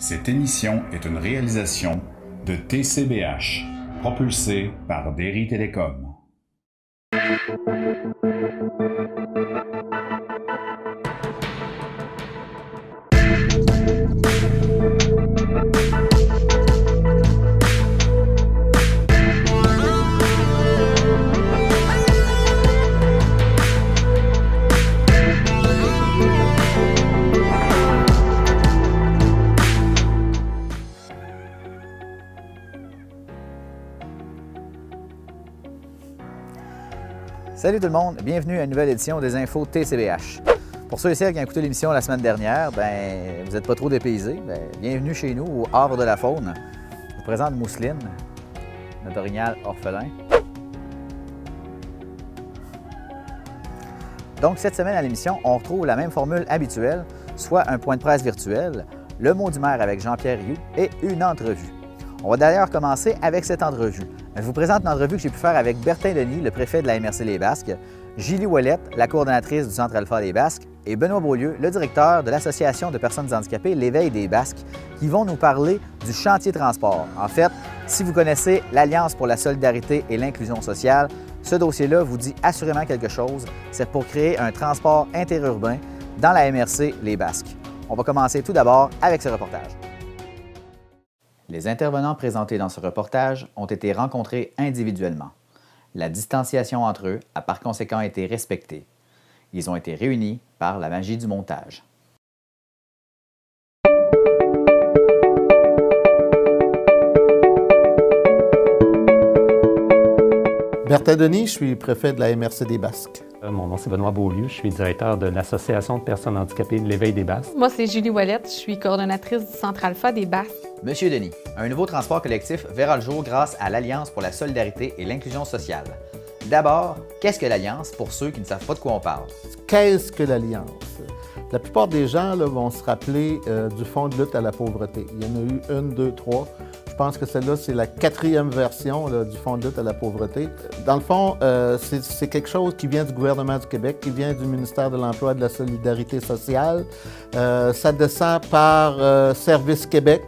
Cette émission est une réalisation de TCBH, propulsée par Derry Télécom. Salut tout le monde, bienvenue à une nouvelle édition des infos TCBH. Pour ceux et celles qui ont écouté l'émission la semaine dernière, vous n'êtes pas trop dépaysés, bienvenue chez nous au Havre de la Faune. Je vous présente Mousseline, notre orignal orphelin. Donc cette semaine à l'émission, on retrouve la même formule habituelle, soit un point de presse virtuel, le mot du maire avec Jean-Pierre Rioux et une entrevue. On va d'ailleurs commencer avec cette entrevue. Je vous présente une entrevue que j'ai pu faire avec Bertin Denis, le préfet de la MRC Les Basques, Julie Ouellette, la coordonnatrice du Centre Alpha Les Basques, et Benoît Beaulieu, le directeur de l'Association de personnes handicapées L'Éveil des Basques, qui vont nous parler du chantier transport. En fait, si vous connaissez l'Alliance pour la solidarité et l'inclusion sociale, ce dossier-là vous dit assurément quelque chose. C'est pour créer un transport interurbain dans la MRC Les Basques. On va commencer tout d'abord avec ce reportage. Les intervenants présentés dans ce reportage ont été rencontrés individuellement. La distanciation entre eux a par conséquent été respectée. Ils ont été réunis par la magie du montage. Bertin Denis, je suis préfet de la MRC des Basques. Mon nom, c'est Benoît Beaulieu. Je suis directeur de l'Association de personnes handicapées de l'Éveil des Basques. Moi, c'est Julie Ouellette. Je suis coordonnatrice du Centre Alpha des Basques. Monsieur Denis, un nouveau transport collectif verra le jour grâce à l'Alliance pour la solidarité et l'inclusion sociale. D'abord, qu'est-ce que l'Alliance pour ceux qui ne savent pas de quoi on parle? Qu'est-ce que l'Alliance? La plupart des gens vont se rappeler du Fonds de lutte à la pauvreté. Il y en a eu une, deux, trois. Je pense que celle-là, c'est la 4e version du Fonds de lutte à la pauvreté. Dans le fond, c'est quelque chose qui vient du gouvernement du Québec, qui vient du ministère de l'Emploi et de la Solidarité sociale. Ça descend par Service Québec.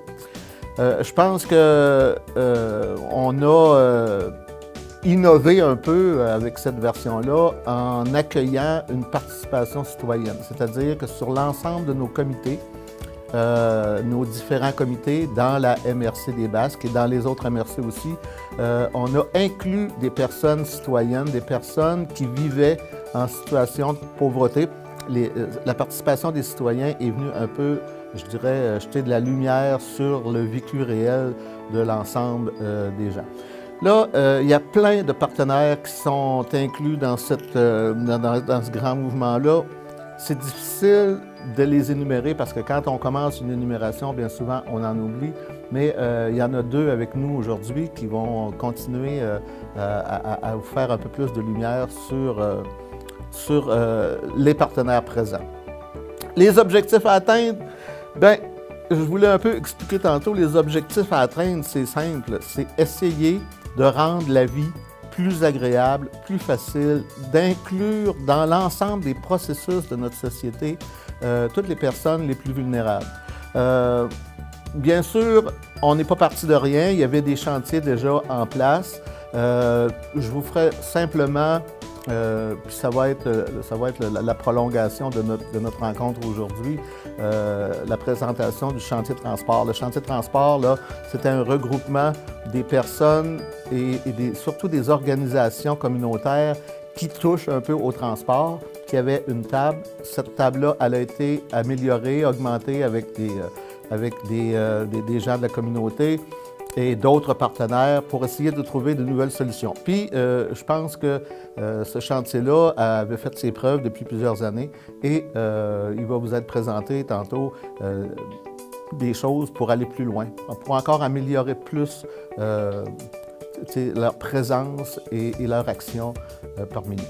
Je pense qu'on a innové un peu avec cette version-là en accueillant une participation citoyenne. C'est-à-dire que sur l'ensemble de nos comités, nos différents comités dans la MRC des Basques et dans les autres MRC aussi, on a inclus des personnes citoyennes, des personnes qui vivaient en situation de pauvreté. La participation des citoyens est venue un peu, je dirais, jeter de la lumière sur le vécu réel de l'ensemble des gens. Là, il y a plein de partenaires qui sont inclus dans ce grand mouvement-là. C'est difficile de les énumérer parce que quand on commence une énumération, bien souvent, on en oublie. Mais il y en a deux avec nous aujourd'hui qui vont continuer à vous faire un peu plus de lumière sur les partenaires présents. Les objectifs à atteindre, je voulais un peu expliquer tantôt, les objectifs à atteindre, c'est simple, c'est essayer de rendre la vie plus agréable, plus facile, d'inclure dans l'ensemble des processus de notre société toutes les personnes les plus vulnérables. Bien sûr, on n'est pas parti de rien, il y avait des chantiers déjà en place. Je vous ferai simplement, puis ça va être la prolongation de notre rencontre aujourd'hui, la présentation du chantier transport. Le chantier transport, c'était un regroupement des personnes et surtout des organisations communautaires qui touchent un peu au transport, qui avaient une table. Cette table-là, elle a été améliorée, augmentée avec des gens de la communauté et d'autres partenaires pour essayer de trouver de nouvelles solutions. Puis, je pense que ce chantier-là avait fait ses preuves depuis plusieurs années et il va vous être présenté tantôt des choses pour aller plus loin, pour encore améliorer plus leur présence et leur action parmi nous.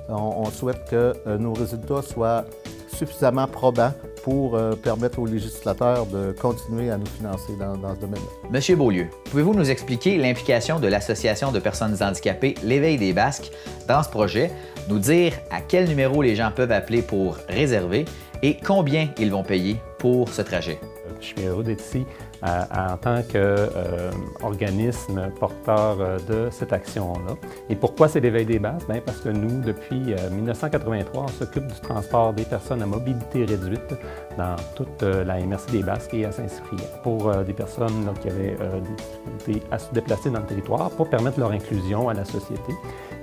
On souhaite que nos résultats soient suffisamment probants pour permettre aux législateurs de continuer à nous financer dans ce domaine-là. Monsieur Beaulieu, pouvez-vous nous expliquer l'implication de l'Association de personnes handicapées L'Éveil des Basques dans ce projet, nous dire à quel numéro les gens peuvent appeler pour réserver et combien ils vont payer pour ce trajet? Je suis heureux d'être ici en tant qu'organisme porteur de cette action-là. Et pourquoi c'est l'éveil des basses? Bien, parce que nous, depuis 1983, on s'occupe du transport des personnes à mobilité réduite dans toute la MRC des Basques et à Saint-Cyprien pour des personnes là, qui avaient des difficultés à se déplacer dans le territoire pour permettre leur inclusion à la société.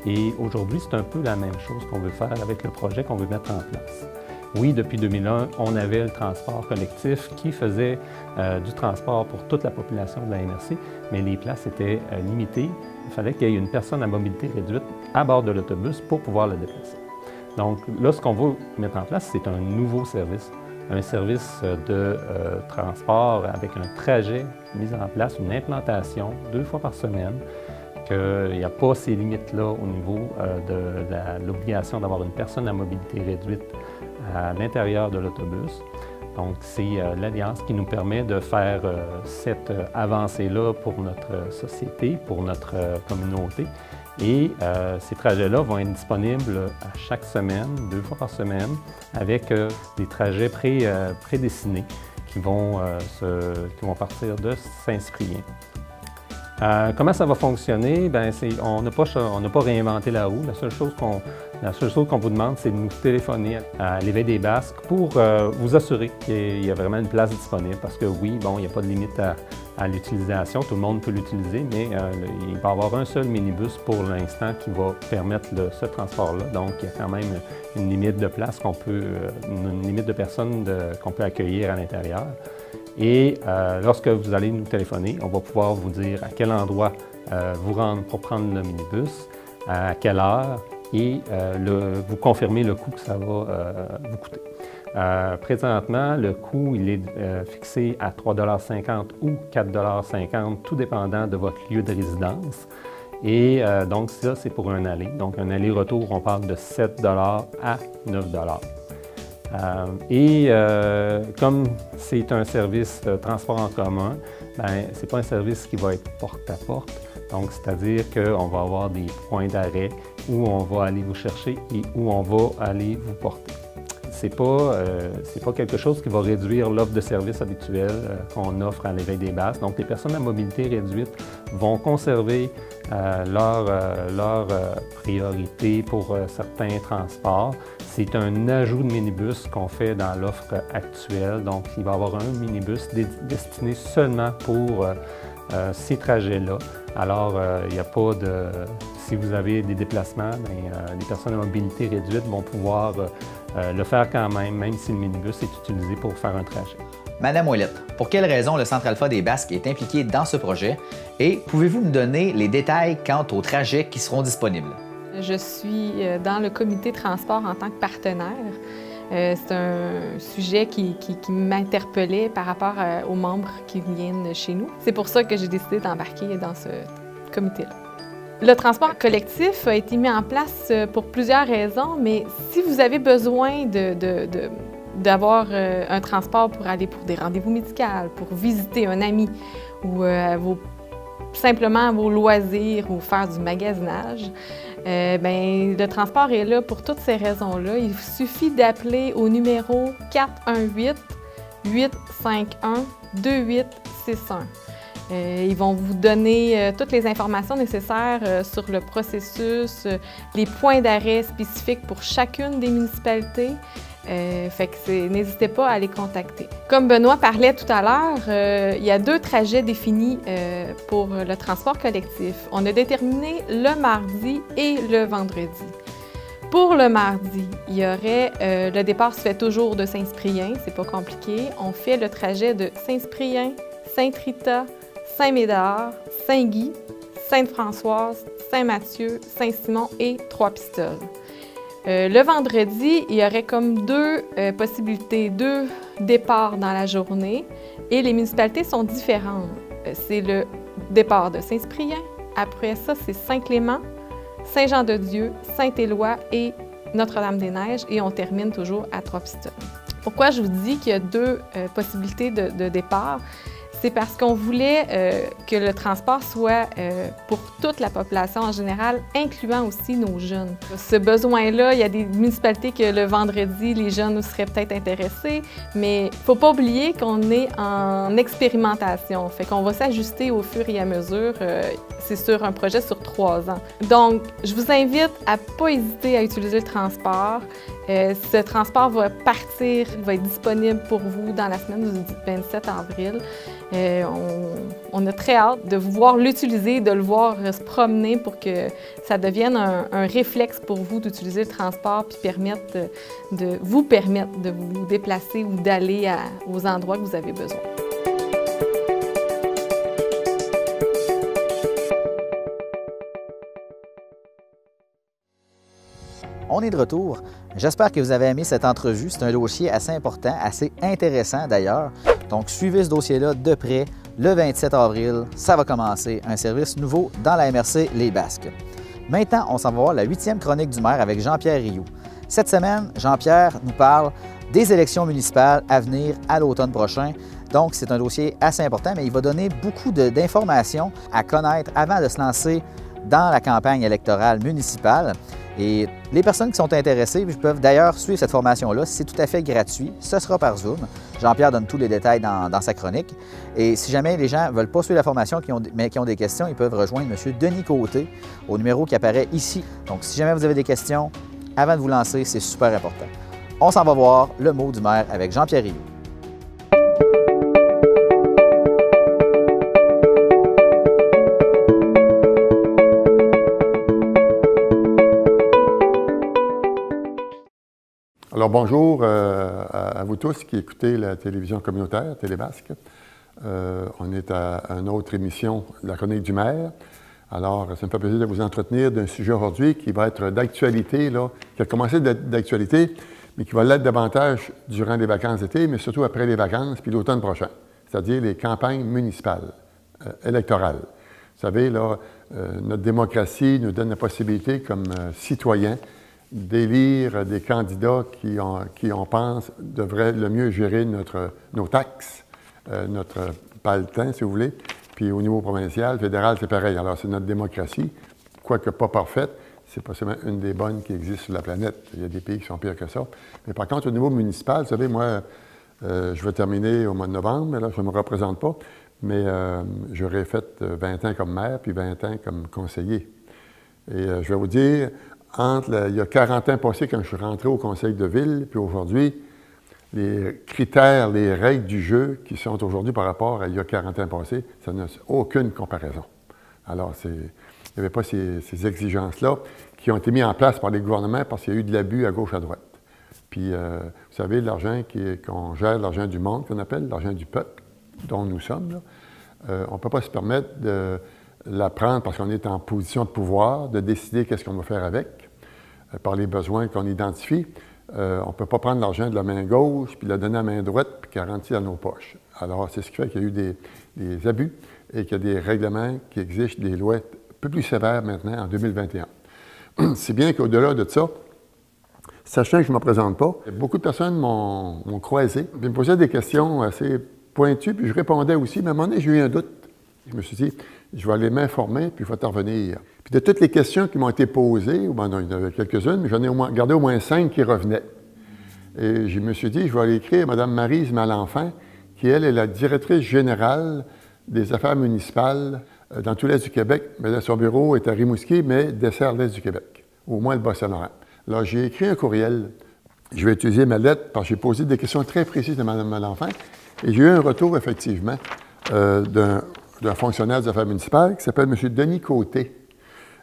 Et aujourd'hui, c'est un peu la même chose qu'on veut faire avec le projet qu'on veut mettre en place. Oui, depuis 2001, on avait le transport collectif qui faisait du transport pour toute la population de la MRC, mais les places étaient limitées. Il fallait qu'il y ait une personne à mobilité réduite à bord de l'autobus pour pouvoir le déplacer. Donc là, ce qu'on veut mettre en place, c'est un nouveau service, un service de transport avec un trajet mis en place, une implantation 2 fois par semaine, qu'il n'y a pas ces limites-là au niveau de l'obligation d'avoir une personne à mobilité réduite à l'intérieur de l'autobus. Donc, c'est l'Alliance qui nous permet de faire cette avancée-là pour notre société, pour notre communauté. Et ces trajets-là vont être disponibles à chaque semaine, 2 fois par semaine, avec des trajets prédessinés qui vont partir de Saint-Cyprien. Comment ça va fonctionner? Bien, on n'a pas réinventé la roue. La seule chose qu'on vous demande, c'est de nous téléphoner à l'Éveil des Basques pour vous assurer qu'il y a vraiment une place disponible. Parce que oui, bon, il n'y a pas de limite à l'utilisation. Tout le monde peut l'utiliser, mais il va y avoir un seul minibus pour l'instant qui va permettre ce transport-là. Donc, il y a quand même une limite de place une limite de personnes qu'on peut accueillir à l'intérieur. Et lorsque vous allez nous téléphoner, on va pouvoir vous dire à quel endroit vous rendre pour prendre le minibus, à quelle heure, et vous confirmer le coût que ça va vous coûter. Présentement, le coût il est fixé à 3,50 $ ou 4,50 $, tout dépendant de votre lieu de résidence. Et donc ça, c'est pour un aller. Donc un aller-retour, on parle de 7 $ à 9 $. Comme c'est un service de transport en commun, ce n'est pas un service qui va être porte à porte. Donc, c'est-à-dire qu'on va avoir des points d'arrêt où on va aller vous chercher et où on va aller vous porter. C'est pas quelque chose qui va réduire l'offre de services habituelle qu'on offre à l'Éveil des Basques. Donc, les personnes à mobilité réduite vont conserver leur priorité pour certains transports. C'est un ajout de minibus qu'on fait dans l'offre actuelle. Donc, il va y avoir un minibus destiné seulement pour ces trajets-là. Alors, il n'y a pas de... Si vous avez des déplacements, les personnes à mobilité réduite vont pouvoir le faire quand même si le minibus est utilisé pour faire un trajet. Madame Ouellette, pour quelles raisons le Centre Alpha des Basques est impliqué dans ce projet et pouvez-vous nous donner les détails quant aux trajets qui seront disponibles? Je suis dans le comité transport en tant que partenaire. C'est un sujet qui m'interpellait par rapport aux membres qui viennent chez nous. C'est pour ça que j'ai décidé d'embarquer dans ce comité-là. Le transport collectif a été mis en place pour plusieurs raisons, mais si vous avez besoin d'avoir un transport pour aller pour des rendez-vous médicaux, pour visiter un ami ou simplement vos loisirs ou faire du magasinage, le transport est là pour toutes ces raisons-là. Il suffit d'appeler au numéro 418-851-2861. Ils vont vous donner toutes les informations nécessaires sur le processus, les points d'arrêt spécifiques pour chacune des municipalités. N'hésitez pas à les contacter. Comme Benoît parlait tout à l'heure, il y a 2 trajets définis pour le transport collectif. On a déterminé le mardi et le vendredi. Pour le mardi, il y aurait, le départ se fait toujours de Saint-Cyprien, c'est pas compliqué. On fait le trajet de Saint-Cyprien, Sainte-Rita, Saint-Médard, Saint-Guy, Sainte-Françoise, Saint-Mathieu, Saint-Simon et Trois-Pistoles. Le vendredi, il y aurait comme 2 possibilités, 2 départs dans la journée et les municipalités sont différentes. C'est le départ de Saint-Cyprien, après ça c'est Saint-Clément, Saint-Jean-de-Dieu, Saint-Éloi et Notre-Dame-des-Neiges et on termine toujours à Trois-Pistoles. Pourquoi je vous dis qu'il y a 2 possibilités de départ? C'est parce qu'on voulait que le transport soit pour toute la population en général, incluant aussi nos jeunes. Ce besoin-là, il y a des municipalités que le vendredi, les jeunes seraient peut-être intéressés, mais il ne faut pas oublier qu'on est en expérimentation. Fait qu'on va s'ajuster au fur et à mesure. C'est sur un projet sur 3 ans. Donc, je vous invite à ne pas hésiter à utiliser le transport. Ce transport va partir, il va être disponible pour vous dans la semaine du 27 avril. On a très hâte de voir l'utiliser, de le voir se promener pour que ça devienne un réflexe pour vous d'utiliser le transport puis vous permettre de vous déplacer ou d'aller aux endroits que vous avez besoin. On est de retour. J'espère que vous avez aimé cette entrevue. C'est un dossier assez important, assez intéressant d'ailleurs. Donc, suivez ce dossier-là de près. Le 27 avril, ça va commencer un service nouveau dans la MRC Les Basques. Maintenant, on s'en va voir la 8e chronique du maire avec Jean-Pierre Rioux. Cette semaine, Jean-Pierre nous parle des élections municipales à venir à l'automne prochain. Donc, c'est un dossier assez important, mais il va donner beaucoup d'informations à connaître avant de se lancer dans la campagne électorale municipale. Et les personnes qui sont intéressées peuvent d'ailleurs suivre cette formation-là. C'est tout à fait gratuit. Ce sera par Zoom. Jean-Pierre donne tous les détails dans sa chronique. Et si jamais les gens ne veulent pas suivre la formation mais qui ont des questions, ils peuvent rejoindre M. Denis Côté au numéro qui apparaît ici. Donc, si jamais vous avez des questions, avant de vous lancer, c'est super important. On s'en va voir le mot du maire avec Jean-Pierre Rioux. Alors bonjour à vous tous qui écoutez la télévision communautaire, Télébasque. On est à une autre émission de la chronique du maire. Alors, ça me fait plaisir de vous entretenir d'un sujet aujourd'hui qui va être d'actualité, qui a commencé d'être d'actualité, mais qui va l'être davantage durant les vacances d'été, mais surtout après les vacances, puis l'automne prochain, c'est-à-dire les campagnes municipales, électorales. Vous savez, notre démocratie nous donne la possibilité, comme citoyens, d'élire des candidats qui, on pense, devraient le mieux gérer nos taxes, notre paltin, si vous voulez. Puis au niveau provincial, fédéral, c'est pareil. Alors, c'est notre démocratie, quoique pas parfaite, c'est possiblement une des bonnes qui existent sur la planète. Il y a des pays qui sont pires que ça. Mais par contre, au niveau municipal, vous savez, moi, je vais terminer au mois de novembre, mais là, je ne me représente pas, mais j'aurais fait 20 ans comme maire, puis 20 ans comme conseiller. Et je vais vous dire, il y a 40 ans passés, quand je suis rentré au conseil de ville, puis aujourd'hui, les critères, les règles du jeu qui sont aujourd'hui par rapport à il y a 40 ans passés, ça n'a aucune comparaison. Alors, il n'y avait pas ces exigences-là qui ont été mises en place par les gouvernements parce qu'il y a eu de l'abus à gauche, à droite. Puis, vous savez, l'argent qu'on gère, l'argent du monde, qu'on appelle, l'argent du peuple, dont nous sommes, là, on ne peut pas se permettre de la prendre parce qu'on est en position de pouvoir, de décider qu'est-ce qu'on va faire avec, par les besoins qu'on identifie. On ne peut pas prendre l'argent de la main gauche, puis la donner à la main droite, puis garantir dans nos poches. Alors, c'est ce qui fait qu'il y a eu des abus et qu'il y a des règlements qui exigent des lois un peu plus sévères maintenant, en 2021. C'est bien qu'au-delà de ça, sachant que je ne me présente pas, beaucoup de personnes m'ont croisé, puis me posaient des questions assez pointues, puis je répondais aussi, mais à un moment donné, j'ai eu un doute. Je me suis dit, je vais aller m'informer, puis il faut t'en revenir. Puis de toutes les questions qui m'ont été posées, bon, non, il y en avait quelques-unes, mais j'en ai gardé au moins 5 qui revenaient. Et je me suis dit, je vais aller écrire à Mme Maryse Malenfant, qui, elle, est la directrice générale des affaires municipales dans tout l'Est du Québec. Mais son bureau est à Rimouski, mais dessert l'Est du Québec, au moins le Bas-Saint-Laurent. Alors, j'ai écrit un courriel. Je vais utiliser ma lettre parce que j'ai posé des questions très précises à Mme Malenfant. Et j'ai eu un retour, effectivement, d'un fonctionnaire des affaires municipales qui s'appelle M. Denis Côté.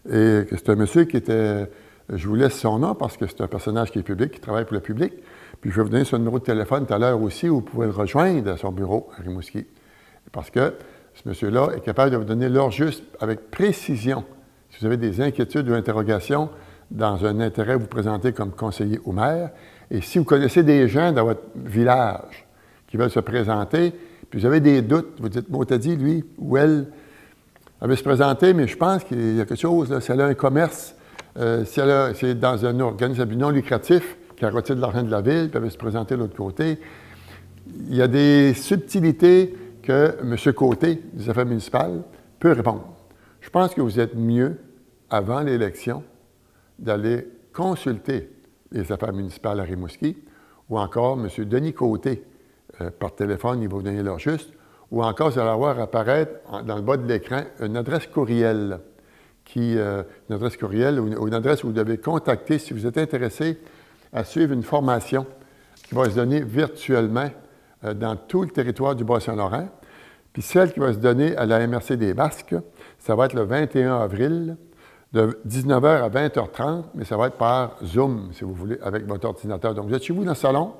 Et c'est un monsieur qui était... Je vous laisse son nom parce que c'est un personnage qui est public, qui travaille pour le public. Puis je vais vous donner son numéro de téléphone tout à l'heure aussi, où vous pouvez le rejoindre à son bureau à Rimouski. Parce que ce monsieur-là est capable de vous donner l'heure juste avec précision. Si vous avez des inquiétudes ou interrogations dans un intérêt à vous présenter comme conseiller ou maire, et si vous connaissez des gens dans votre village qui veulent se présenter, puis vous avez des doutes, vous dites, bon, t'as dit, lui ou elle, elle veut se présenter, mais je pense qu'il y a quelque chose, là, si elle a un commerce, si c'est dans un organisme non lucratif, qui a retiré de l'argent de la ville, puis elle veut se présenter de l'autre côté. Il y a des subtilités que M. Côté, des Affaires municipales, peut répondre. Je pense que vous êtes mieux, avant l'élection, d'aller consulter les Affaires municipales à Rimouski, ou encore M. Denis Côté, par téléphone, il va vous donner l'heure juste, ou encore vous allez voir apparaître dans le bas de l'écran une adresse courriel, une adresse courriel ou une adresse où vous devez contacter si vous êtes intéressé à suivre une formation qui va se donner virtuellement dans tout le territoire du Bas-Saint-Laurent. Puis celle qui va se donner à la MRC des Basques, ça va être le 21 avril, de 19h à 20h30, mais ça va être par Zoom, si vous voulez, avec votre ordinateur. Donc, vous êtes chez vous dans le salon,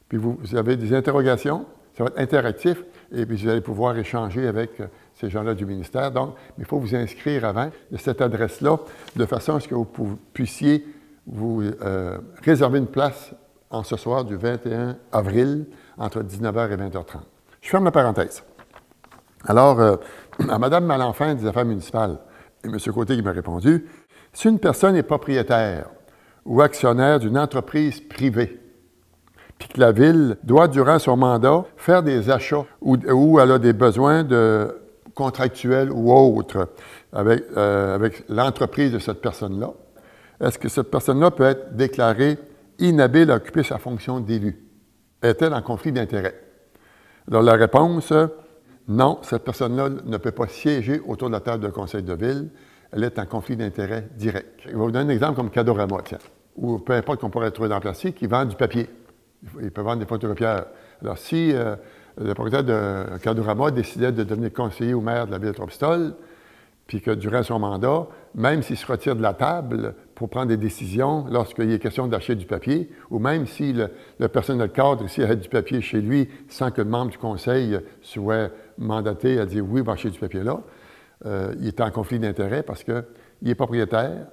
puis vous avez des interrogations, ça va être interactif, et puis vous allez pouvoir échanger avec ces gens-là du ministère. Donc, il faut vous inscrire avant de cette adresse-là, de façon à ce que vous puissiez vous réserver une place en ce soir du 21 avril, entre 19h et 20h30. Je ferme la parenthèse. Alors, à Mme Malenfant des Affaires municipales, et M. Côté qui m'a répondu, si une personne est propriétaire ou actionnaire d'une entreprise privée, puis que la Ville doit, durant son mandat, faire des achats ou elle a des besoins contractuels ou autres avec l'entreprise de cette personne-là, est-ce que cette personne-là peut être déclarée inhabile à occuper sa fonction d'élu? Est-elle en conflit d'intérêts? Alors, la réponse, non, cette personne-là ne peut pas siéger autour de la table de conseil de ville. Elle est en conflit d'intérêts direct. Je vais vous donner un exemple comme Cadorama, tiens, ou peu importe qu'on pourrait trouver dans le plastique, qui vend du papier. Il peut vendre des photocopieurs. Alors, si le propriétaire de Cadorama décidait de devenir conseiller ou maire de la ville de Trois-Pistoles, puis que durant son mandat, même s'il se retire de la table pour prendre des décisions lorsqu'il est question d'acheter du papier, ou même si le personnel cadre ici a du papier chez lui sans que le membre du conseil soit mandaté à dire oui, va acheter du papier là, il est en conflit d'intérêts parce qu'il est propriétaire.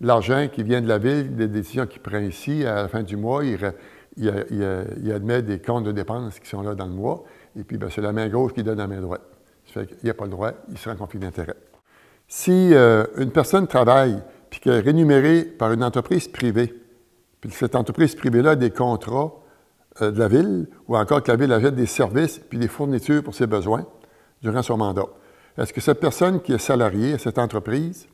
L'argent qui vient de la ville, des décisions qu'il prend ici, à la fin du mois, il admet des comptes de dépenses qui sont là dans le mois, et puis c'est la main gauche qui donne la main droite. Ça fait qu'il n'a pas le droit, il sera en conflit d'intérêts. Si une personne travaille puis qu'elle est rémunérée par une entreprise privée, puis que cette entreprise privée-là a des contrats de la Ville, ou encore que la Ville achète des services puis des fournitures pour ses besoins durant son mandat, est-ce que cette personne qui est salariée à cette entreprise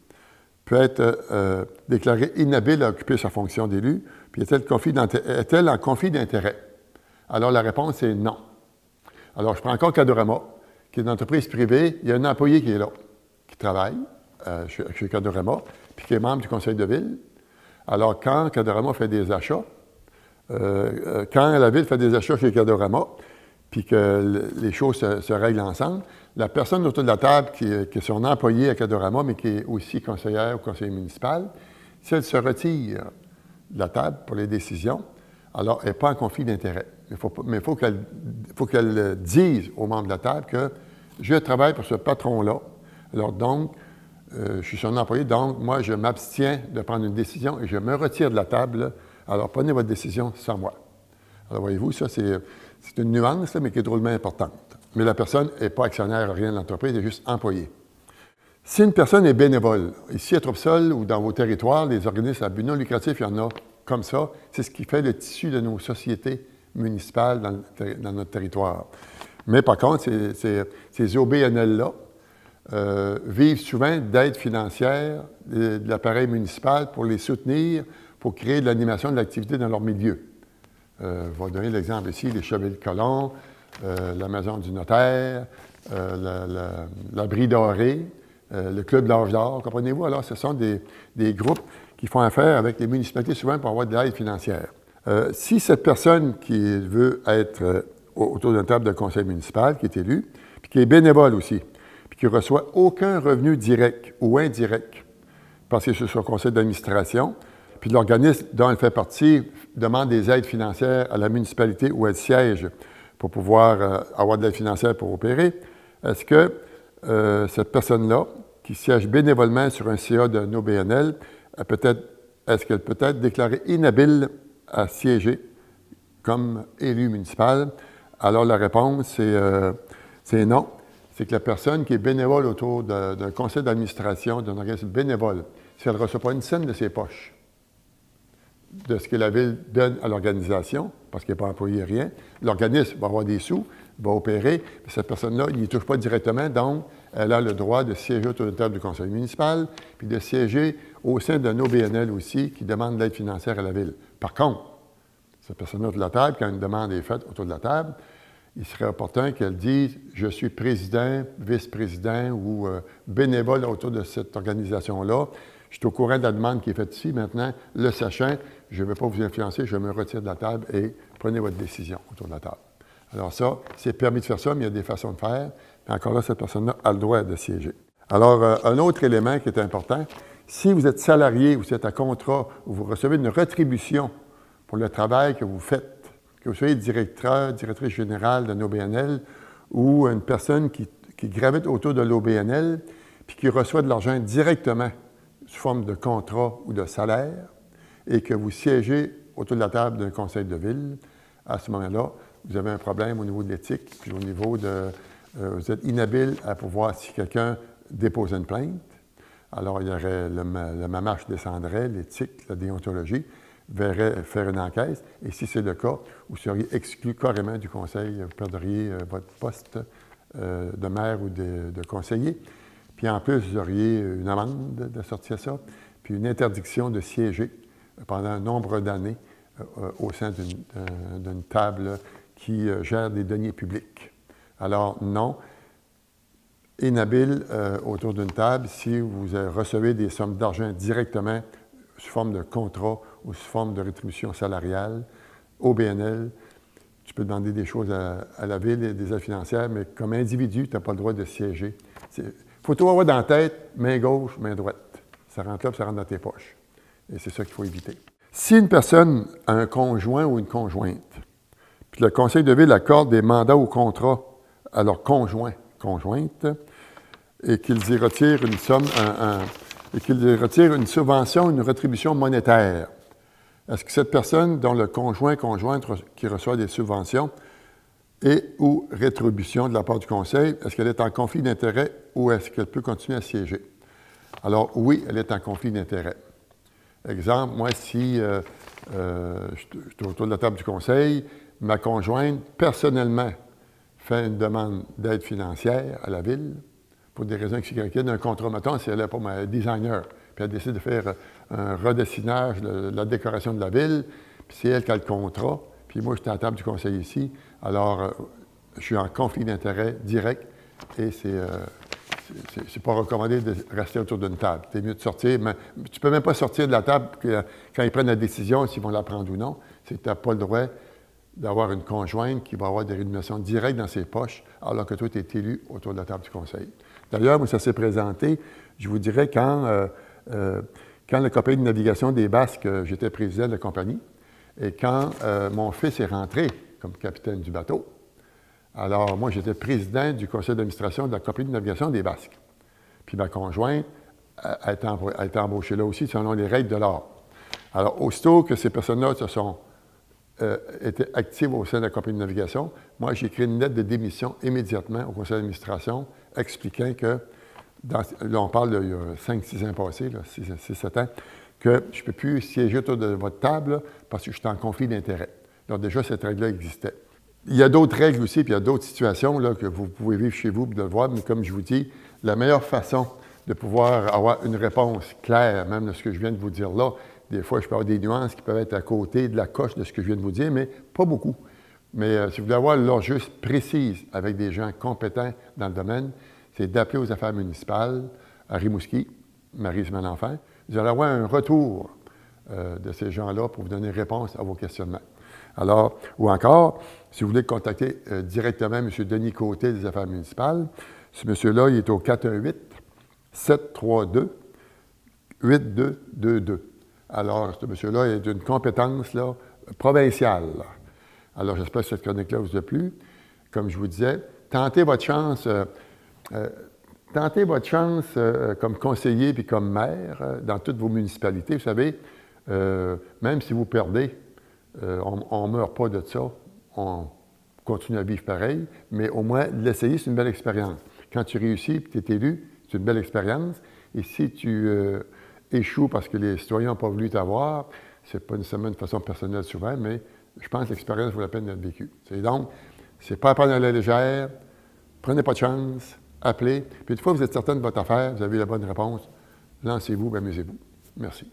peut être déclarée inhabile à occuper sa fonction d'élu, puis est-elle en conflit d'intérêts? Alors, la réponse est non. Alors, je prends encore Cadorama, qui est une entreprise privée. Il y a un employé qui est là, qui travaille chez Cadorama, puis qui est membre du conseil de ville. Alors, quand Cadorama fait des achats, quand la ville fait des achats chez Cadorama, puis que les choses se règlent ensemble, la personne autour de la table qui est son employé à Cadorama, mais qui est aussi conseillère ou conseiller municipal, si elle se retire de la table pour les décisions, alors elle n'est pas en conflit d'intérêts. Mais il faut qu'elle dise aux membres de la table que je travaille pour ce patron-là. Alors donc, je suis son employé, donc moi, je m'abstiens de prendre une décision et je me retire de la table. Alors, prenez votre décision sans moi. Alors, voyez-vous, ça, c'est une nuance, là, mais qui est drôlement importante. Mais la personne n'est pas actionnaire à rien de l'entreprise, elle est juste employée. Si une personne est bénévole, ici à Trois-Pistoles ou dans vos territoires, les organismes à but non lucratif, il y en a comme ça. C'est ce qui fait le tissu de nos sociétés municipales dans notre territoire. Mais par contre, ces OBNL-là vivent souvent d'aides financières de l'appareil municipal pour les soutenir, pour créer de l'animation de l'activité dans leur milieu. Je vais donner l'exemple ici, les Chevaliers de Colomb, la Maison du Notaire, l'Abri Doré, le Club de l'Âge d'Or, comprenez-vous? Alors, ce sont des groupes qui font affaire avec les municipalités souvent pour avoir de l'aide financière. Si cette personne qui veut être autour d'une table de conseil municipal, qui est élue, puis qui est bénévole aussi, puis qui ne reçoit aucun revenu direct ou indirect, parce que c'est sur son conseil d'administration, puis l'organisme dont elle fait partie demande des aides financières à la municipalité où elle siège pour pouvoir avoir de l'aide financière pour opérer, est-ce que cette personne-là, qui siège bénévolement sur un CA d'un OBNL, est-ce qu'elle peut être déclarée inhabile à siéger comme élu municipal? Alors, la réponse, c'est non. C'est que la personne qui est bénévole autour d'un conseil d'administration, d'un organisme bénévole, si elle ne reçoit pas une scène de ses poches, de ce que la Ville donne à l'organisation, parce qu'il n'est pas employé rien. L'organisme va avoir des sous, va opérer, mais cette personne-là, il n'y touche pas directement, donc elle a le droit de siéger autour de la table du conseil municipal, puis de siéger au sein d'un OBNL aussi qui demande l'aide financière à la Ville. Par contre, cette personne-là autour de la table, quand une demande est faite autour de la table, il serait opportun qu'elle dise « Je suis président, vice-président ou bénévole autour de cette organisation-là. Je suis au courant de la demande qui est faite ici. Maintenant, le sachant, je ne vais pas vous influencer, je me retire de la table et prenez votre décision autour de la table. » Alors ça, c'est permis de faire ça, mais il y a des façons de faire. Mais encore là, cette personne-là a le droit de siéger. Alors, un autre élément qui est important, si vous êtes salarié, vous êtes à contrat, ou vous recevez une rétribution pour le travail que vous faites, que vous soyez directeur, directrice générale d'un OBNL ou une personne qui gravite autour de l'OBNL puis qui reçoit de l'argent directement sous forme de contrat ou de salaire et que vous siégez autour de la table d'un conseil de ville, à ce moment-là, vous avez un problème au niveau de l'éthique puis au niveau de... vous êtes inhabile à pouvoir, si quelqu'un dépose une plainte, alors il y aurait le mamage descendrait, l'éthique, la déontologie, verrait faire une enquête, et si c'est le cas, vous seriez exclu carrément du conseil, vous perdriez votre poste de maire ou de conseiller. Puis en plus, vous auriez une amende de sortir à ça, puis une interdiction de siéger pendant un nombre d'années au sein d'une table qui gère des deniers publics. Alors non, inhabile autour d'une table si vous recevez des sommes d'argent directement sous forme de contrat ou sous forme de rétribution salariale, au BNL, tu peux demander des choses à la Ville et des aides financières, mais comme individu, tu n'as pas le droit de siéger. Il faut tout avoir dans la tête, main gauche, main droite. Ça rentre là, puis ça rentre dans tes poches. Et c'est ça qu'il faut éviter. Si une personne a un conjoint ou une conjointe, puis le conseil de Ville accorde des mandats ou contrats à leurs conjoints, conjointes, et qu'ils y retirent une somme, et qu'ils retirent une subvention, une rétribution monétaire. Est-ce que cette personne dont le conjointe qui reçoit des subventions et ou rétribution de la part du conseil, est-ce qu'elle est en conflit d'intérêt ou est-ce qu'elle peut continuer à siéger? Alors oui, elle est en conflit d'intérêt. Exemple, moi, si je suis autour de la table du conseil, ma conjointe, personnellement, fait une demande d'aide financière à la Ville, pour des raisons XYZ, d'un contrat, mettons, si elle n'est pas ma designer, puis elle décide de faire un redessinage de la décoration de la Ville, puis c'est elle qui a le contrat, puis moi, je suis à la table du conseil ici, alors je suis en conflit d'intérêt direct et c'est pas recommandé de rester autour d'une table. C'est mieux de sortir, mais tu peux même pas sortir de la table quand ils prennent la décision, s'ils vont la prendre ou non. C'est que tu n'as pas le droit d'avoir une conjointe qui va avoir des rémunérations directes dans ses poches, alors que toi, tu es élu autour de la table du conseil. D'ailleurs, moi, ça s'est présenté, je vous dirais, quand la compagnie de navigation des Basques, j'étais président de la compagnie, et quand mon fils est rentré comme capitaine du bateau, alors moi, j'étais président du conseil d'administration de la compagnie de navigation des Basques. Puis ma conjointe a été embauchée là aussi selon les règles de l'art. Alors, aussitôt que ces personnes-là étaient actives au sein de la compagnie de navigation, moi, j'ai écrit une lettre de démission immédiatement au conseil d'administration expliquant que, là, on parle il y a 5-6 ans passés, 6-7 ans, que je ne peux plus siéger autour de votre table là, parce que je suis en conflit d'intérêt. Donc déjà, cette règle-là existait. Il y a d'autres règles aussi, puis il y a d'autres situations là, que vous pouvez vivre chez vous et de le voir, mais comme je vous dis, la meilleure façon de pouvoir avoir une réponse claire, même de ce que je viens de vous dire là, des fois, je peux avoir des nuances qui peuvent être à côté de la coche de ce que je viens de vous dire, mais pas beaucoup. Mais si vous voulez avoir l'heure juste précise avec des gens compétents dans le domaine, c'est d'appeler aux affaires municipales à Rimouski, Marie-Semaine-Enfant. Vous allez avoir un retour de ces gens-là pour vous donner réponse à vos questionnements. Alors, ou encore, si vous voulez contacter directement M. Denis Côté des affaires municipales, ce monsieur-là, il est au 418-732-8222. Alors, ce monsieur-là est d'une compétence là, provinciale. Alors, j'espère que cette chronique-là vous a plu. Comme je vous disais, tentez votre chance comme conseiller puis comme maire dans toutes vos municipalités. Vous savez, même si vous perdez, on ne meurt pas de ça. On continue à vivre pareil, mais au moins, l'essayer, c'est une belle expérience. Quand tu réussis et tu es élu, c'est une belle expérience. Et si tu échoues parce que les citoyens n'ont pas voulu t'avoir, Ce n'est pas nécessairement une façon personnelle souvent, mais je pense que l'expérience vaut la peine d'être vécue. Donc, c'est pas à prendre à la légère, prenez pas de chance, appelez. Puis une fois que vous êtes certain de votre affaire, vous avez la bonne réponse, lancez-vous, amusez-vous. Merci.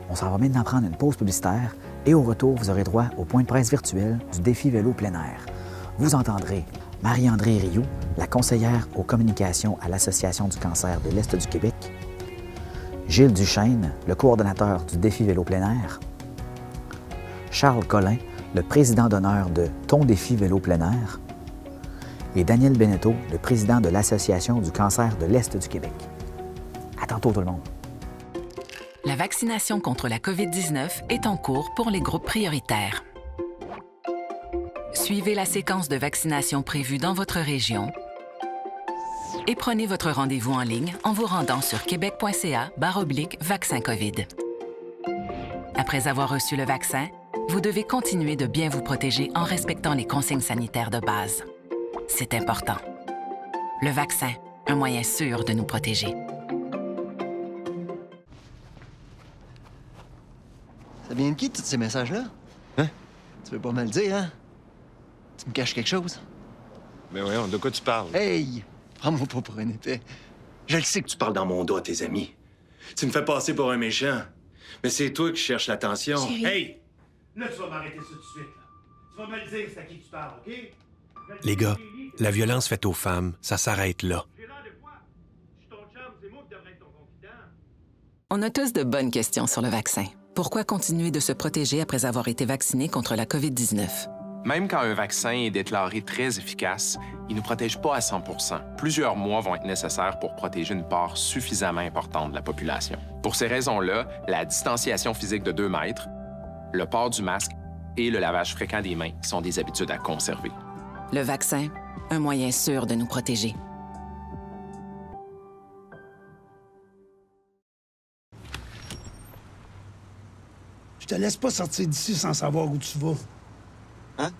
On s'en va maintenant prendre une pause publicitaire et au retour, vous aurez droit au point de presse virtuel du défi vélo plein air. Vous entendrez Marie-André Rioux, la conseillère aux communications à l'Association du cancer de l'Est du Québec, Gilles Duchesne, le coordonnateur du défi vélo plein air, Charles Collin, le président d'honneur de Ton défi vélo plein air, et Daniel Beneteau, le président de l'Association du cancer de l'Est du Québec. À tantôt tout le monde. La vaccination contre la COVID-19 est en cours pour les groupes prioritaires. Suivez la séquence de vaccination prévue dans votre région et prenez votre rendez-vous en ligne en vous rendant sur québec.ca/vaccin COVID. Après avoir reçu le vaccin, vous devez continuer de bien vous protéger en respectant les consignes sanitaires de base. C'est important. Le vaccin, un moyen sûr de nous protéger. Ça vient de qui, tous ces messages-là? Hein? Tu veux pas me le dire, hein? Tu me caches quelque chose? Mais voyons, de quoi tu parles? Hey! Prends-moi pas pour un épais. Je le sais que Tu parles dans mon dos à tes amis. Tu me fais passer pour un méchant. Mais c'est toi qui cherches l'attention. Chérie. Hey! Là, tu vas m'arrêter ça tout de suite. Là. Tu vas me le dire, c'est à qui tu parles, OK? Les gars, la violence faite aux femmes, ça s'arrête là. J'ai l'air de quoi? Je suis ton chum, c'est moi qui devrais être ton confident. On a tous de bonnes questions sur le vaccin. Pourquoi continuer de se protéger après avoir été vacciné contre la COVID-19? Même quand un vaccin est déclaré très efficace, il ne nous protège pas à 100 %. Plusieurs mois vont être nécessaires pour protéger une part suffisamment importante de la population. Pour ces raisons-là, la distanciation physique de 2 mètres, le port du masque et le lavage fréquent des mains sont des habitudes à conserver. Le vaccin, un moyen sûr de nous protéger. Je te laisse pas sortir d'ici sans savoir où tu vas. Hein?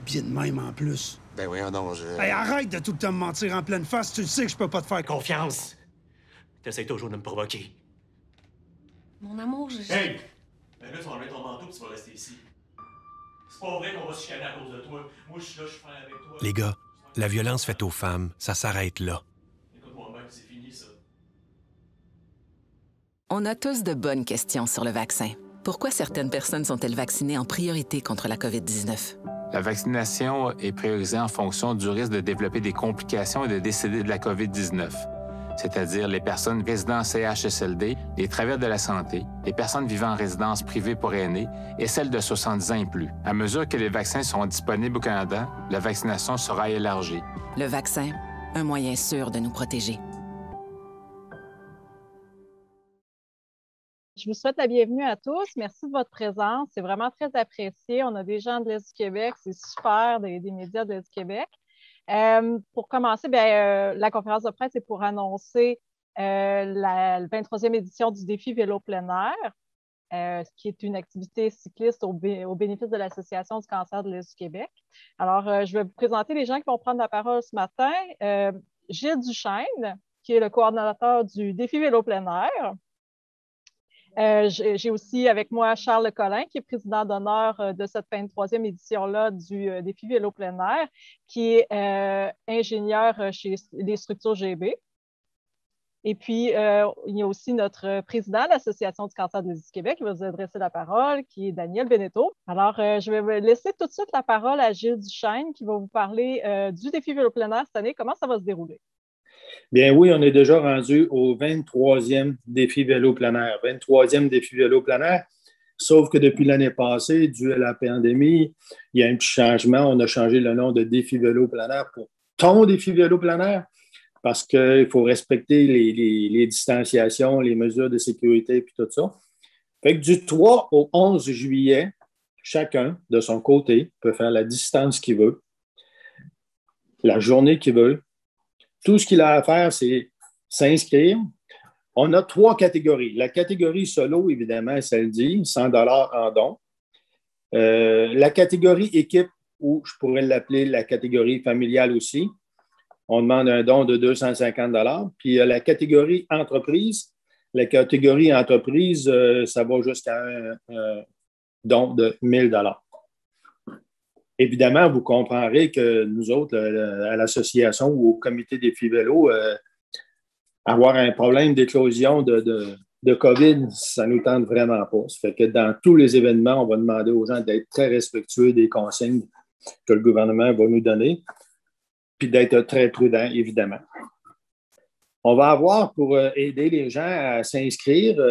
Bien de même en plus. Ben voyons donc, Hey, arrête de tout le temps me mentir en pleine face. Tu le sais que je peux pas te faire Confiance. T'essayes toujours de me provoquer. Mon amour, Hey! Ben là, tu vas enlever ton manteau et tu vas rester ici. C'est pas vrai qu'on va se chicaner à cause de toi. Moi, je suis là, je suis frère avec toi. Les gars, la violence faite aux femmes, ça s'arrête là. Écoute-moi même, c'est fini, ça. On a tous de bonnes questions sur le vaccin. Pourquoi certaines personnes sont-elles vaccinées en priorité contre la COVID-19? La vaccination est priorisée en fonction du risque de développer des complications et de décéder de la COVID-19, c'est-à-dire les personnes résidant en CHSLD, les travailleurs de la santé, les personnes vivant en résidence privée pour aînés et celles de 70 ans et plus. À mesure que les vaccins seront disponibles au Canada, la vaccination sera élargie. Le vaccin, un moyen sûr de nous protéger. Je vous souhaite la bienvenue à tous. Merci de votre présence. C'est vraiment très apprécié. On a des gens de l'Est du Québec. C'est super, des médias de l'Est du Québec. Pour commencer, la conférence de presse est pour annoncer la 23e édition du défi vélo plein air, qui est une activité cycliste au bénéfice de l'Association du cancer de l'Est du Québec. Alors, je vais vous présenter les gens qui vont prendre la parole ce matin. Gilles Duchesne, qui est le coordonnateur du défi vélo plein air. J'ai aussi avec moi Charles Collin, qui est président d'honneur de cette 23e édition-là du défi vélo plein air, qui est ingénieur chez les structures GB. Et puis, il y a aussi notre président de l'Association du cancer de l'Est du Québec qui va vous adresser la parole, qui est Daniel Beneteau. Alors, je vais laisser tout de suite la parole à Gilles Duchesne, qui va vous parler du défi vélo plein air cette année. Comment ça va se dérouler? Bien oui, on est déjà rendu au 23e défi vélo plein air. 23e défi vélo plein air, sauf que depuis l'année passée, dû à la pandémie, il y a un petit changement. On a changé le nom de défi vélo plein air pour ton défi vélo plein air parce qu'il faut respecter les distanciations, les mesures de sécurité et tout ça. Fait que du 3 au 11 juillet, chacun, de son côté, peut faire la distance qu'il veut, la journée qu'il veut. Tout ce qu'il a à faire, c'est s'inscrire. On a 3 catégories. La catégorie solo, évidemment, ça le dit, 100 $ en don. La catégorie équipe, ou je pourrais l'appeler la catégorie familiale aussi. On demande un don de 250 $. Puis la catégorie entreprise. La catégorie entreprise, ça va jusqu'à un don de 1 000 $. Évidemment, vous comprendrez que nous autres, à l'association ou au comité Défi Vélo, avoir un problème d'éclosion de COVID, ça ne nous tente vraiment pas. Ça fait que dans tous les événements, on va demander aux gens d'être très respectueux des consignes que le gouvernement va nous donner, puis d'être très prudent, évidemment. On va avoir, pour aider les gens à s'inscrire,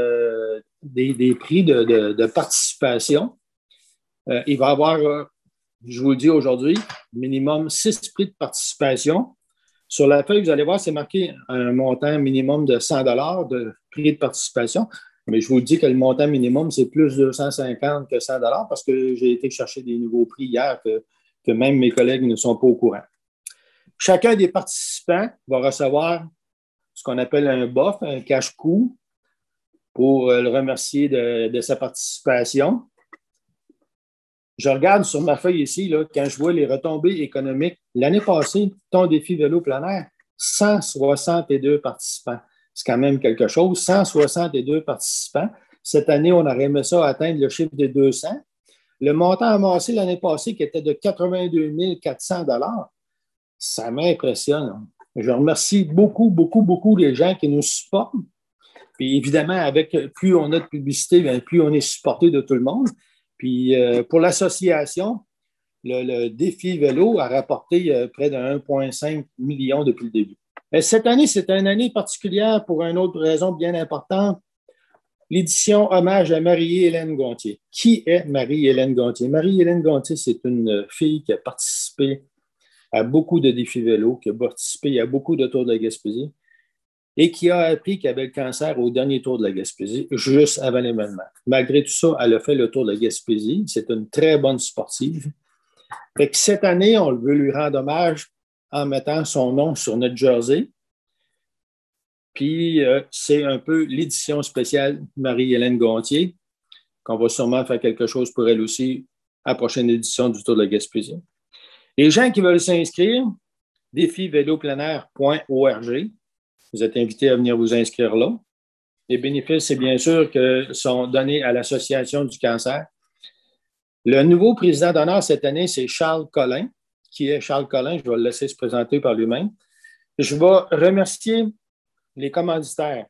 des prix de participation. Il va y avoir, je vous le dis aujourd'hui, minimum 6 prix de participation. Sur la feuille, vous allez voir, c'est marqué un montant minimum de 100 $ de prix de participation. Mais je vous dis que le montant minimum, c'est plus 250 que 100 $ parce que j'ai été chercher des nouveaux prix hier que même mes collègues ne sont pas au courant. Chacun des participants va recevoir ce qu'on appelle un BOF, un cash-coup, pour le remercier de sa participation. Je regarde sur ma feuille ici, là, quand je vois les retombées économiques. L'année passée, ton défi vélo plein air, 162 participants. C'est quand même quelque chose. 162 participants. Cette année, on aurait aimé ça atteindre le chiffre de 200. Le montant amassé l'année passée, qui était de 82 400 $, ça m'impressionne. Je remercie beaucoup, beaucoup, beaucoup les gens qui nous supportent. Puis évidemment, avec plus on a de publicité, bien, plus on est supporté de tout le monde. Puis pour l'association, le défi vélo a rapporté près de 1,5 million depuis le début. Cette année, c'est une année particulière pour une autre raison bien importante. L'édition hommage à Marie-Hélène Gontier. Qui est Marie-Hélène Gontier? Marie-Hélène Gontier, c'est une fille qui a participé à beaucoup de défis vélo, qui a participé à beaucoup de Tours de la Gaspésie et qui a appris qu'elle avait le cancer au dernier Tour de la Gaspésie, juste avant l'événement. Malgré tout ça, elle a fait le Tour de la Gaspésie. C'est une très bonne sportive. Fait que cette année, on veut lui rendre hommage en mettant son nom sur notre jersey. Puis, c'est un peu l'édition spéciale Marie-Hélène Gontier, qu'on va sûrement faire quelque chose pour elle aussi à la prochaine édition du Tour de la Gaspésie. Les gens qui veulent s'inscrire, défivélopleinaire.org. Vous êtes invités à venir vous inscrire là. Les bénéfices, c'est bien sûr que sont donnés à l'Association du cancer. Le nouveau président d'honneur cette année, c'est Charles Collin. Qui est Charles Collin? Je vais le laisser se présenter par lui-même. Je vais remercier les commanditaires.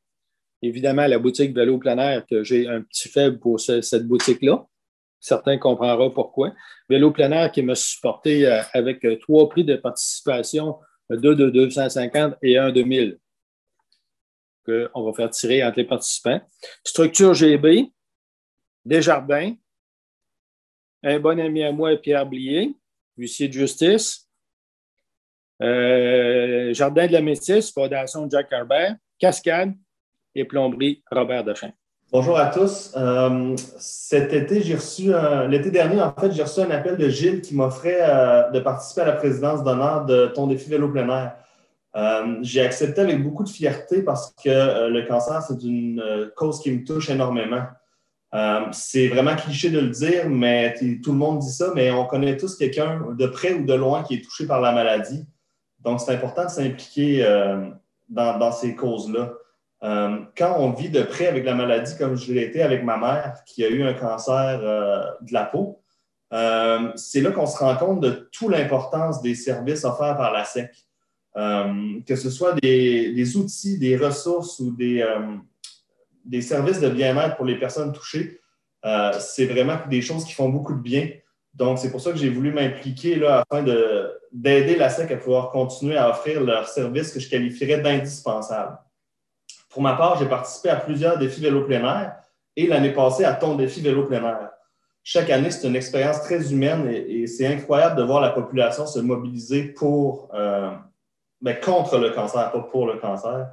Évidemment, la boutique Vélo plein air, que j'ai un petit faible pour cette boutique-là. Certains comprendront pourquoi. Vélo plein air qui m'a supporté avec 3 prix de participation, 2 de 250 et 1 de 1000, qu'on va faire tirer entre les participants. Structure GB, Desjardins, un bon ami à moi, Pierre Blier, huissier de justice, Jardin de la Métisse, Fondation Jack Herbert, Cascade et Plomberie Robert Dechaine. Bonjour à tous. Cet été, l'été dernier, en fait, j'ai reçu un appel de Gilles qui m'offrait de participer à la présidence d'honneur de Ton défi vélo plein air. J'ai accepté avec beaucoup de fierté parce que le cancer, c'est une cause qui me touche énormément. C'est vraiment cliché de le dire, mais tout le monde dit ça, mais on connaît tous quelqu'un de près ou de loin qui est touché par la maladie. Donc, c'est important de s'impliquer dans ces causes-là. Quand on vit de près avec la maladie, comme je l'ai été avec ma mère, qui a eu un cancer de la peau, c'est là qu'on se rend compte de toute l'importance des services offerts par la SEC. Que ce soit des outils, des ressources ou des services de bien-être pour les personnes touchées, c'est vraiment des choses qui font beaucoup de bien. Donc, c'est pour ça que j'ai voulu m'impliquer là, afin d'aider la SEC à pouvoir continuer à offrir leurs services que je qualifierais d'indispensables. Pour ma part, j'ai participé à plusieurs défis vélo plein air et l'année passée à Ton défi vélo plein air. Chaque année, c'est une expérience très humaine et c'est incroyable de voir la population se mobiliser contre le cancer, pas pour le cancer.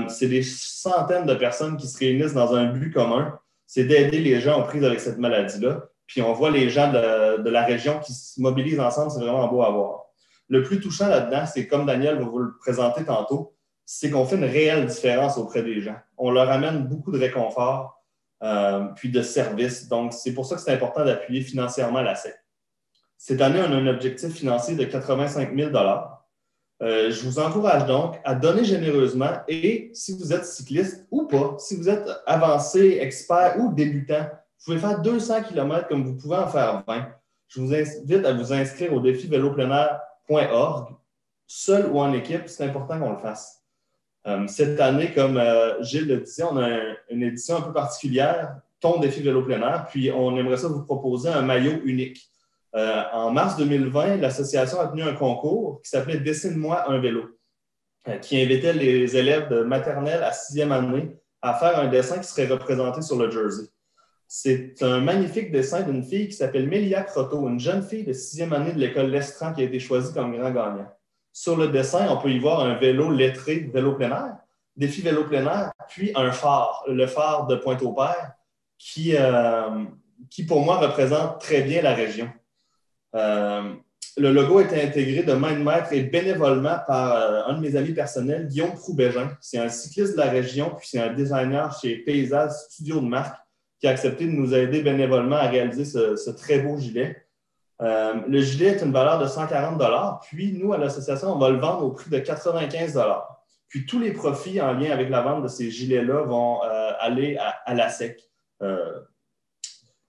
C'est des centaines de personnes qui se réunissent dans un but commun, c'est d'aider les gens aux prises avec cette maladie-là. Puis on voit les gens de la région qui se mobilisent ensemble, c'est vraiment beau à voir. Le plus touchant là-dedans, c'est comme Daniel va vous le présenter tantôt, c'est qu'on fait une réelle différence auprès des gens. On leur amène beaucoup de réconfort, puis de services. Donc, c'est pour ça que c'est important d'appuyer financièrement la SEC. Cette année, on a un objectif financier de 85 000 Je vous encourage donc à donner généreusement et si vous êtes cycliste ou pas, si vous êtes avancé, expert ou débutant, vous pouvez faire 200 km comme vous pouvez en faire 20. Je vous invite à vous inscrire au défivélopleinaire.org. Seul ou en équipe, c'est important qu'on le fasse. Cette année, comme Gilles le disait, on a une édition un peu particulière, ton défi vélo plein air, puis on aimerait ça vous proposer un maillot unique. En mars 2020, l'association a tenu un concours qui s'appelait « Dessine-moi un vélo », qui invitait les élèves de maternelle à 6e année à faire un dessin qui serait représenté sur le jersey. C'est un magnifique dessin d'une fille qui s'appelle Mélia Croteau, une jeune fille de 6e année de l'école Lestran qui a été choisie comme grand gagnant. Sur le dessin, on peut y voir un vélo lettré, vélo plein air, défi vélo plein air, puis un phare, le phare de Pointe-au-Père, qui pour moi représente très bien la région. Le logo a été intégré de main de maître et bénévolement par un de mes amis personnels, Guillaume Proux-Bégin. C'est un cycliste de la région, puis c'est un designer chez Paysage Studio de marque qui a accepté de nous aider bénévolement à réaliser ce très beau gilet. Le gilet est une valeur de 140 $, puis nous, à l'association, on va le vendre au prix de 95 $. Puis tous les profits en lien avec la vente de ces gilets-là vont aller à la SEC.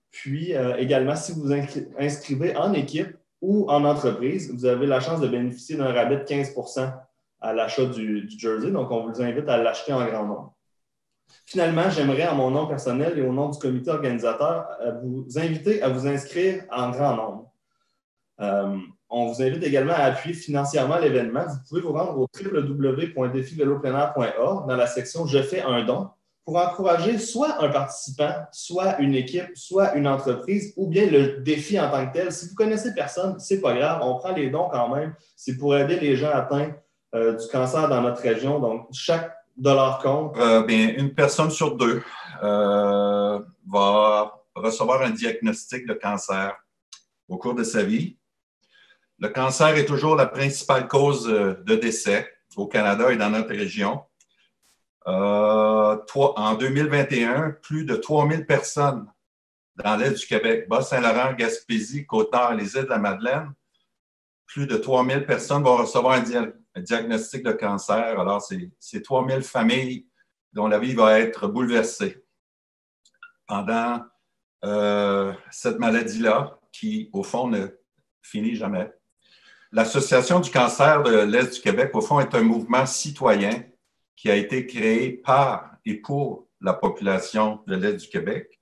Puis également, si vous inscrivez en équipe ou en entreprise, vous avez la chance de bénéficier d'un rabais de 15 % à l'achat du jersey. Donc, on vous invite à l'acheter en grand nombre. Finalement, j'aimerais, en mon nom personnel et au nom du comité organisateur, vous inviter à vous inscrire en grand nombre. On vous invite également à appuyer financièrement l'événement. Vous pouvez vous rendre au www.défivélopleinaire.org dans la section « Je fais un don » pour encourager soit un participant, soit une équipe, soit une entreprise, ou bien le défi en tant que tel. Si vous ne connaissez personne, ce n'est pas grave, on prend les dons quand même. C'est pour aider les gens atteints du cancer dans notre région. Donc, chaque dollar compte. Bien, une personne sur deux va recevoir un diagnostic de cancer au cours de sa vie. Le cancer est toujours la principale cause de décès au Canada et dans notre région. En 2021, plus de 3000 personnes dans l'est du Québec, Bas-Saint-Laurent, Gaspésie, Côte-Nord, les îles de la Madeleine, plus de 3000 personnes vont recevoir un diagnostic de cancer. Alors, c'est 3000 familles dont la vie va être bouleversée pendant cette maladie-là qui, au fond, ne finit jamais. L'Association du cancer de l'Est du Québec, au fond, est un mouvement citoyen qui a été créé par et pour la population de l'Est du Québec.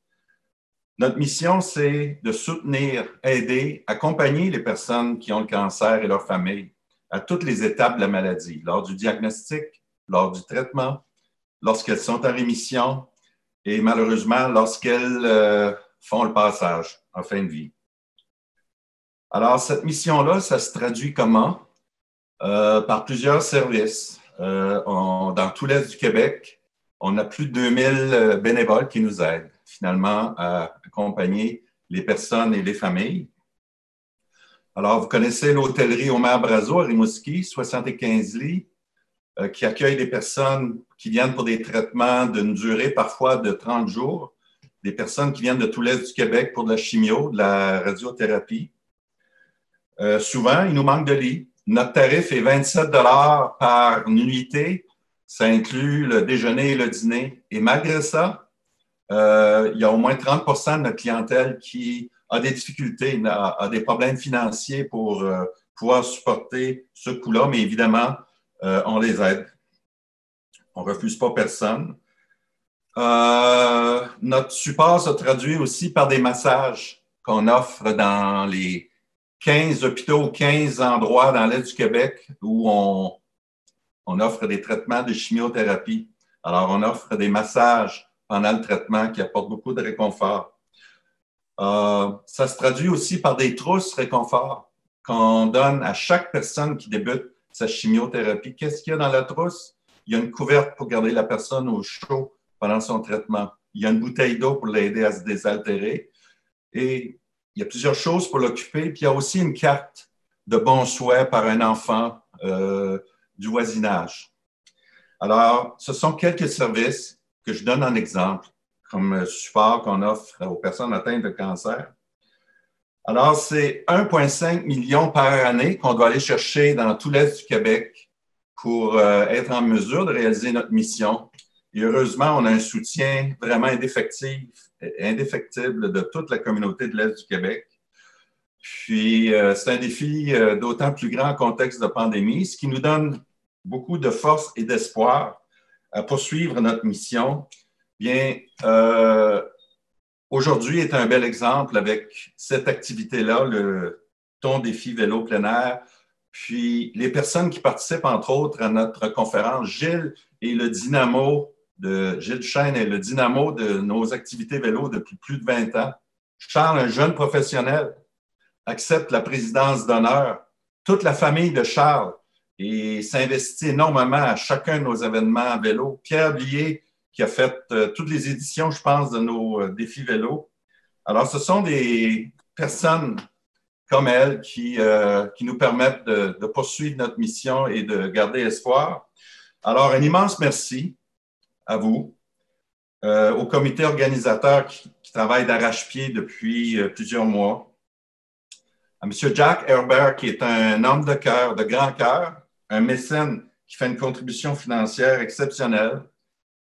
Notre mission, c'est de soutenir, aider, accompagner les personnes qui ont le cancer et leurs familles à toutes les étapes de la maladie, lors du diagnostic, lors du traitement, lorsqu'elles sont en rémission et malheureusement lorsqu'elles font le passage en fin de vie. Alors, cette mission-là, ça se traduit comment? Par plusieurs services. Dans tout l'Est du Québec, on a plus de 2000 bénévoles qui nous aident finalement à accompagner les personnes et les familles. Alors, vous connaissez l'hôtellerie Omer Brazo à Rimouski, 75 lits, qui accueille des personnes qui viennent pour des traitements d'une durée parfois de 30 jours, des personnes qui viennent de tout l'Est du Québec pour de la chimio, de la radiothérapie. Souvent, il nous manque de lits. Notre tarif est 27 $ par nuitée. Ça inclut le déjeuner et le dîner. Et malgré ça, il y a au moins 30 % de notre clientèle qui a des difficultés, a des problèmes financiers pour pouvoir supporter ce coût-là. Mais évidemment, on les aide. On ne refuse pas personne. Notre support se traduit aussi par des massages qu'on offre dans les 15 hôpitaux, 15 endroits dans l'Est du Québec où on offre des traitements de chimiothérapie. Alors, on offre des massages pendant le traitement qui apportent beaucoup de réconfort. Ça se traduit aussi par des trousses réconfort qu'on donne à chaque personne qui débute sa chimiothérapie. Qu'est-ce qu'il y a dans la trousse? Il y a une couverte pour garder la personne au chaud pendant son traitement. Il y a une bouteille d'eau pour l'aider à se désaltérer. Et il y a plusieurs choses pour l'occuper. Puis il y a aussi une carte de bons souhaits par un enfant du voisinage. Alors, ce sont quelques services que je donne en exemple comme support qu'on offre aux personnes atteintes de cancer. Alors, c'est 1,5 million par année qu'on doit aller chercher dans tout l'Est du Québec pour être en mesure de réaliser notre mission. Et heureusement, on a un soutien vraiment indéfectible de toute la communauté de l'Est du Québec. Puis, c'est un défi d'autant plus grand en contexte de pandémie, ce qui nous donne beaucoup de force et d'espoir à poursuivre notre mission. Bien, aujourd'hui est un bel exemple avec cette activité-là, ton défi vélo plein air. Puis, les personnes qui participent, entre autres, à notre conférence, Gilles Duchesne est le dynamo de nos activités vélo depuis plus de 20 ans. Charles, un jeune professionnel, accepte la présidence d'honneur. Toute la famille de Charles et s'investit énormément à chacun de nos événements à vélo. Pierre Blier, qui a fait toutes les éditions, je pense, de nos défis vélo. Alors, ce sont des personnes comme elle qui nous permettent de poursuivre notre mission et de garder espoir. Alors, un immense merci à vous, au comité organisateur qui travaille d'arrache-pied depuis plusieurs mois, à M. Jack Herbert, qui est un homme de cœur, de grand cœur, un mécène qui fait une contribution financière exceptionnelle,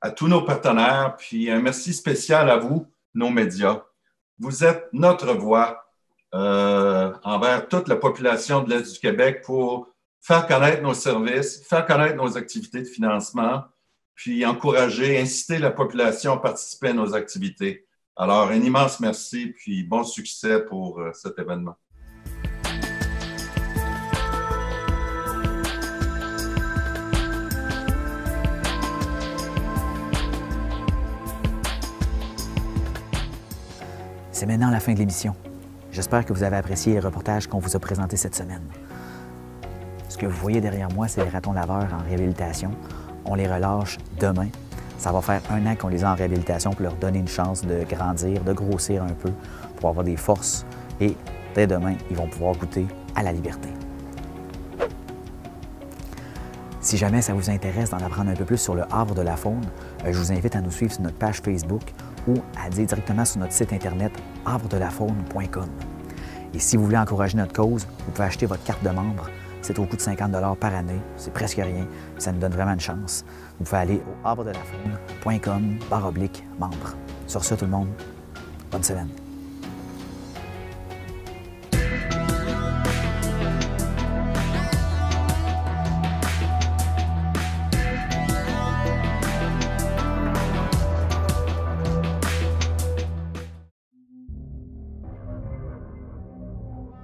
à tous nos partenaires, puis un merci spécial à vous, nos médias. Vous êtes notre voix envers toute la population de l'Est du Québec pour faire connaître nos services, faire connaître nos activités de financement, puis encourager, inciter la population à participer à nos activités. Alors, un immense merci, puis bon succès pour cet événement. C'est maintenant la fin de l'émission. J'espère que vous avez apprécié les reportages qu'on vous a présentés cette semaine. Ce que vous voyez derrière moi, c'est les ratons laveurs en réhabilitation. On les relâche demain. Ça va faire 1 an qu'on les a en réhabilitation pour leur donner une chance de grandir, de grossir un peu, pour avoir des forces. Et dès demain, ils vont pouvoir goûter à la liberté. Si jamais ça vous intéresse d'en apprendre un peu plus sur le Havre de la faune, je vous invite à nous suivre sur notre page Facebook ou à aller directement sur notre site internet havredelafaune.com. Et si vous voulez encourager notre cause, vous pouvez acheter votre carte de membre. C'est au coût de 50 $ par année. C'est presque rien. Ça nous donne vraiment une chance. Vous pouvez aller au havredelafaune.com/membre. Sur ce, tout le monde, bonne semaine.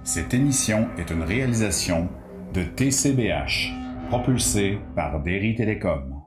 Cette émission est une réalisation de TCBH, propulsée par Derry Télécom.